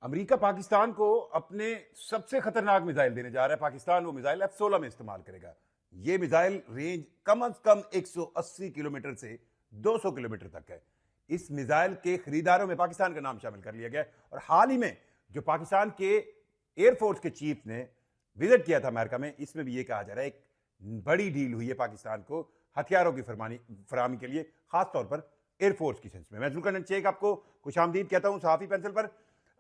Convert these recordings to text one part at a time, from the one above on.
America Pakistan को अपने सबसे खतरनाक मिसाइल देने जा रहा है। पाकिस्तान वो मिसाइल F-16 में इस्तेमाल करेगा। ये मिसाइल रेंज कम से कम 180 किलोमीटर से 200 किलोमीटर तक है। इस मिसाइल के खरीदारों में पाकिस्तान का नाम शामिल कर लिया गया और हाल ही में जो पाकिस्तान के एयरफोर्स के चीफ ने विजिट किया था अमेरिका में, इसमें भी ये कहा जा रहा है एक बड़ी डील हुई है पाकिस्तान को हथियारों की फरमानी के लिए, खासतौर पर एयरफोर्स की सेंस में। मैं जुल्करनैन शेख आपको खुशामदीद कहता हूं सहाफी पेंसिल पर।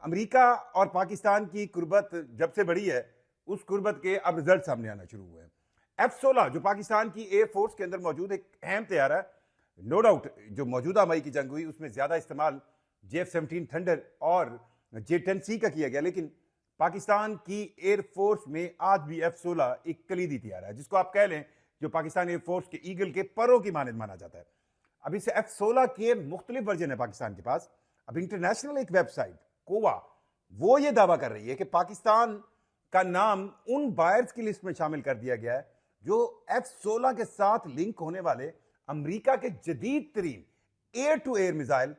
अमेरिका और पाकिस्तान की कुर्बत जब से बढ़ी है, उस कुर्बत के अब रिजल्ट सामने आना शुरू हुए हैं। F-16 जो पाकिस्तान की एयरफोर्स के अंदर मौजूद एक अहम तैयार है, नो डाउट जो मौजूदा मई की जंग हुई उसमें ज्यादा इस्तेमाल JF-17 थंडर और J-10C का किया गया, लेकिन पाकिस्तान की एयरफोर्स में आज भी F-16 एक कलीदी तैयार है, जिसको आप कह लें जो पाकिस्तान एयरफोर्स के ईगल के परों की मानद माना जाता है। अब इस F-16 के मुख्तलिफ वर्जन है पाकिस्तान के पास। अब इंटरनेशनल एक वेबसाइट कोवा वो ये दावा कर रही है कि पाकिस्तान का नाम उन बायर्स की लिस्ट में शामिल कर दिया गया है जो F-16 के साथ लिंक होने वाले अमेरिका के जदीद तरीन एयर टू एयर मिसाइल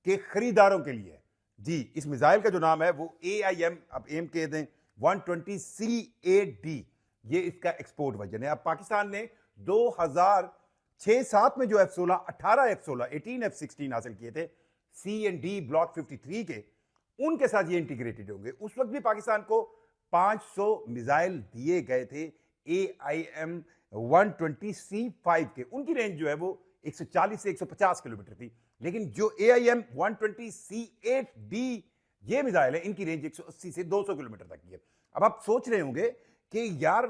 के खरीदारों के लिए। जी, इस मिसाइल का जो नाम है वो AIM, अब एम कह दें 120CAD, ये इसका एक्सपोर्ट वर्जन है। अब पाकिस्तान ने 2006-7 में जो F-16 18 F-16 18 F-16 हासिल किए थे C&D ब्लॉक 53 के, उनके साथ ये इंटीग्रेटेड होंगे। उस वक्त भी पाकिस्तान को 500 मिसाइल दिए गए थे AIM 120C5 के। उनकी रेंज जो है वो 140 से 150 किलोमीटर थी, लेकिन जो AIM 120C8D ये मिसाइल है, इनकी रेंज 180 से 200 किलोमीटर तक की है। अब आप सोच रहे होंगे कि यार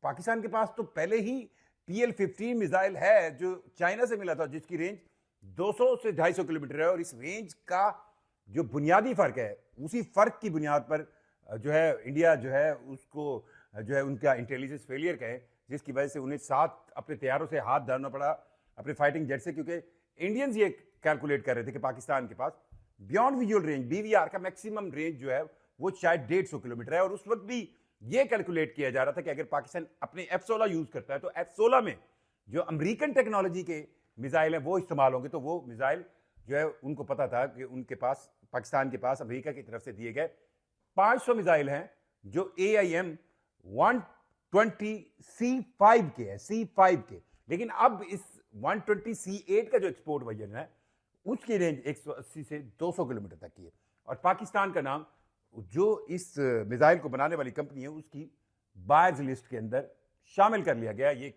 पाकिस्तान के पास तो पहले ही PL-15 मिसाइल है जो चाइना से मिला था, जिसकी रेंज 200 से 250 किलोमीटर है, और इस रेंज का जो बुनियादी फर्क है उसी फर्क की बुनियाद पर जो है इंडिया जो है उसको जो है उनका इंटेलिजेंस फेलियर कहे, जिसकी वजह से उन्हें साथ अपने तैयारों से हाथ धरना पड़ा अपने फाइटिंग जेट से, क्योंकि इंडियंस ये कैलकुलेट कर रहे थे कि पाकिस्तान के पास बियॉन्ड विजुअल रेंज BVR का मैक्सिमम रेंज जो है वो शायद 150 किलोमीटर है। और उस वक्त भी ये कैलकुलेट किया जा रहा था कि अगर पाकिस्तान अपने F-16 यूज करता है तो F-16 में जो अमेरिकन टेक्नोलॉजी के मिसाइल है वो इस्तेमाल होंगे। तो वो मिसाइल जो है उनको पता था कि उनके पास पाकिस्तान के पास अमेरिका की तरफ से दिए गए 500 मिसाइल हैं जो AIM 120C5 के है, C5 के। लेकिन अब इस 120C8 का जो एक्सपोर्ट वर्जन है उसकी रेंज 180 से 200 किलोमीटर तक की है, और पाकिस्तान का नाम जो इस मिसाइल को बनाने वाली कंपनी है उसकी बायर्स लिस्ट के अंदर शामिल कर लिया गया। ये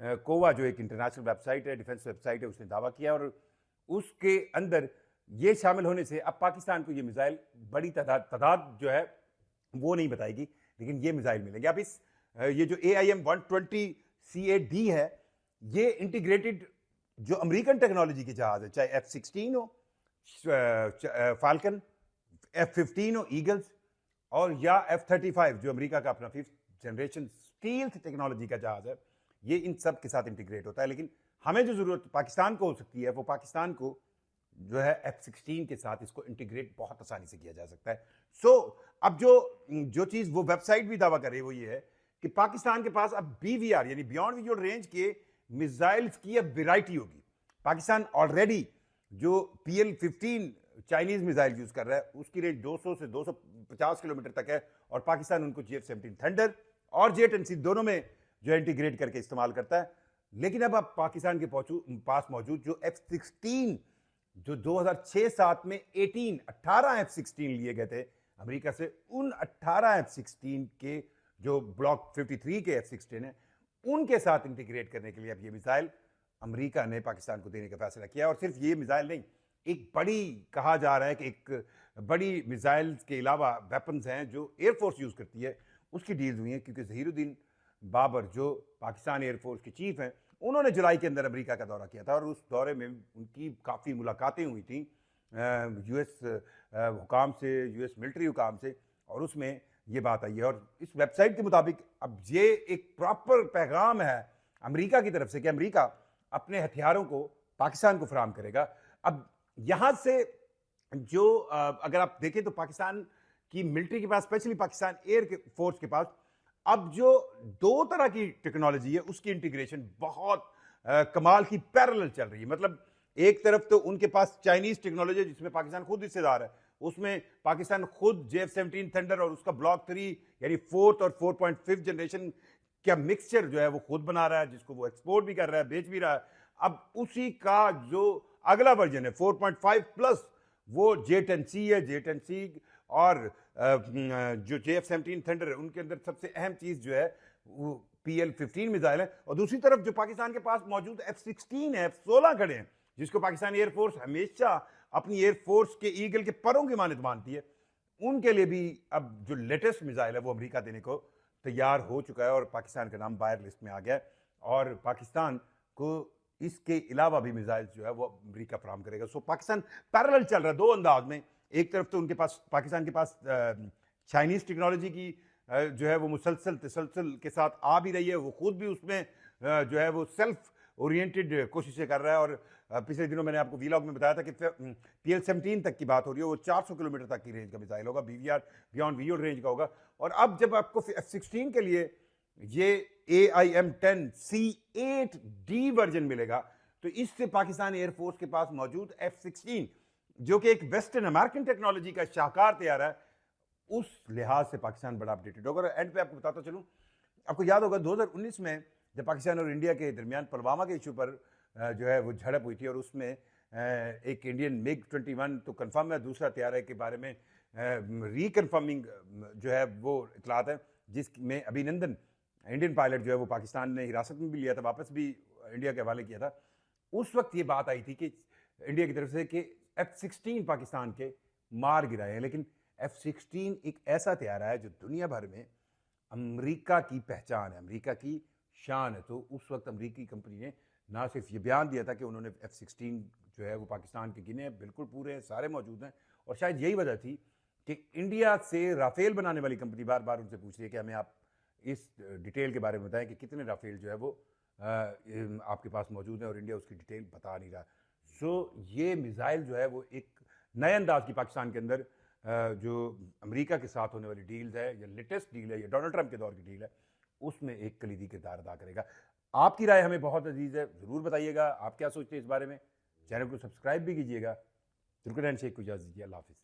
कोवा जो एक इंटरनेशनल वेबसाइट है, डिफेंस वेबसाइट है, उसने दावा किया, और उसके अंदर ये शामिल होने से अब पाकिस्तान को ये मिसाइल बड़ी तादाद जो है वो नहीं बताएगी, लेकिन ये मिसाइल मिलेंगे। अब इस ये जो AIM 120CAD है ये इंटीग्रेटेड जो अमेरिकन टेक्नोलॉजी के जहाज है, चाहे F-16 हो, फाल्कन, F-15 हो, ईगल्स, और या F-35 जो अमेरिका का अपना 5th जनरेशन स्टील्थ टेक्नोलॉजी का जहाज है, ये इन सब के साथ इंटीग्रेट होता है। लेकिन हमें जो जरूरत पाकिस्तान को हो सकती है वो पाकिस्तान को जो है F-16 के साथ इसको इंटीग्रेट बहुत आसानी से किया जा सकता है। अब जो चीज वो वेबसाइट भी दावा कर रही है वो ये है कि पाकिस्तान के पास अब BVR यानी बियॉन्ड विजुअल रेंज के मिसाइल्स की अब वैरायटी होगी। पाकिस्तान ऑलरेडी जो PL-15 चाइनीज मिसाइल यूज कर रहा है उसकी रेंज 200 से 250 किलोमीटर तक है, और पाकिस्तान उनको JF-17 थंडर और J-10C दोनों में जो इंटीग्रेट करके इस्तेमाल करता है। लेकिन अब पाकिस्तान के पास मौजूद जो F-16 जो 2006-7 में 18 F-16 लिए गए थे अमेरिका से, उन 18 F-16 के जो ब्लॉक 53 के F-16 है उनके साथ इंटीग्रेट करने के लिए अब ये मिसाइल अमेरिका ने पाकिस्तान को देने का फैसला किया। और सिर्फ ये मिसाइल नहीं, एक बड़ी कहा जा रहा है कि एक बड़ी मिसाइल के अलावा वेपन्स हैं जो एयरफोर्स यूज करती है, उसकी डील्स हुई हैं, क्योंकि जहीरुद्दीन बाबर जो पाकिस्तान एयरफोर्स के चीफ हैं उन्होंने जुलाई के अंदर अमेरिका का दौरा किया था, और उस दौरे में उनकी काफ़ी मुलाकातें हुई थी US हुकाम से, US मिलिट्री हुकाम से, और उसमें ये बात आई है। और इस वेबसाइट के मुताबिक अब ये एक प्रॉपर पैगाम है अमेरिका की तरफ से कि अमेरिका अपने हथियारों को पाकिस्तान को फराहम करेगा। अब यहां से जो अगर आप देखें तो पाकिस्तान की मिलिट्री के पास, स्पेशली पाकिस्तान एयर फोर्स के पास अब जो दो तरह की टेक्नोलॉजी है उसकी इंटीग्रेशन बहुत कमाल की पैरेलल चल रही है। मतलब एक तरफ तो उनके पास चाइनीज टेक्नोलॉजी जिसमें पाकिस्तान खुद हिस्सेदार है, उसमें पाकिस्तान खुद JF-17 थंडर और उसका ब्लॉक 3 यानी 4th और 4.5 जनरेशन का मिक्सचर जो है वो खुद बना रहा है, जिसको वो एक्सपोर्ट भी कर रहा है, बेच भी रहा है। अब उसी का जो अगला वर्जन है 4.5 प्लस, वो J-10C है। J-10C और जो JF-17 थंडर है, उनके अंदर सबसे अहम चीज जो है वो PL-15 मिसाइल है। और दूसरी तरफ जो पाकिस्तान के पास मौजूद F-16 है, F-16 खड़े हैं, जिसको पाकिस्तान एयरफोर्स हमेशा अपनी एयरफोर्स के ईगल के परों की मानद मानती है, उनके लिए भी अब जो लेटेस्ट मिसाइल है वो अमेरिका देने को तैयार हो चुका है और पाकिस्तान का नाम बायर लिस्ट में आ गया है। और पाकिस्तान को इसके अलावा भी मिसाइल जो है वो अमेरिका फराम करेगा। सो पाकिस्तान पैरेलल चल रहा है दो अंदाज में। एक तरफ तो उनके पास, पाकिस्तान के पास चाइनीज टेक्नोलॉजी की जो है वो मुसलसल तसलसल के साथ आ भी रही है, वो खुद भी उसमें जो है वो सेल्फ ओरिएंटेड कोशिशें कर रहा है। और पिछले दिनों मैंने आपको वीलॉग में बताया था कि PL-17 तक की बात हो रही है, वो 400 किलोमीटर तक की रेंज का मिसाइल होगा, BVR बियॉन्ड वीओ रेंज का होगा। और अब जब आपको F-16 के लिए ये AIM-10C8D वर्जन मिलेगा, तो इससे पाकिस्तान एयरफोर्स के पास मौजूद F-16 जो कि एक वेस्टर्न अमेरिकन टेक्नोलॉजी का शाहकार तैयार है, उस लिहाज से पाकिस्तान बड़ा अपडेटेड होगा। और एंड पे आपको बताता चलूं, आपको याद होगा 2019 में जब पाकिस्तान और इंडिया के दरमियान पुलवामा के इशू पर जो है वो झड़प हुई थी, और उसमें एक इंडियन MiG-21 तो कंफर्म है, दूसरा तैयारे के बारे में रिकन्फर्मिंग जो है वो इतलात है, जिसमें अभिनंदन इंडियन पायलट जो है वो पाकिस्तान ने हिरासत में भी लिया था, वापस भी इंडिया के हवाले किया था। उस वक्त ये बात आई थी कि इंडिया की तरफ से कि F-16 पाकिस्तान के मार गिराए हैं, लेकिन F-16 एक ऐसा तैयारा है जो दुनिया भर में अमेरिका की पहचान है, अमेरिका की शान है। तो उस वक्त अमेरिकी कंपनी ने ना सिर्फ ये बयान दिया था कि उन्होंने F-16 जो है वो पाकिस्तान के गिने हैं, बिल्कुल पूरे हैं, सारे मौजूद हैं। और शायद यही वजह थी कि इंडिया से राफेल बनाने वाली कंपनी बार बार उनसे पूछ रही है कि हमें आप इस डिटेल के बारे में बताएं कि कितने राफेल जो है वो आपके पास मौजूद हैं, और इंडिया उसकी डिटेल बता नहीं रहा। सो ये मिसाइल जो है वो एक नए अंदाज की पाकिस्तान के अंदर जो अमेरिका के साथ होने वाली डील्स है, या लेटेस्ट डील है, या डोनाल्ड ट्रंप के दौर की डील है, उसमें एक कलीदी किरदार अदा करेगा। आपकी राय हमें बहुत अजीज है, ज़रूर बताइएगा आप क्या सोचते हैं इस बारे में। चैनल को सब्सक्राइब भी कीजिएगा। तुर्कन शेख को इजाज़त दीजिए। अल्लाह हाफिज़।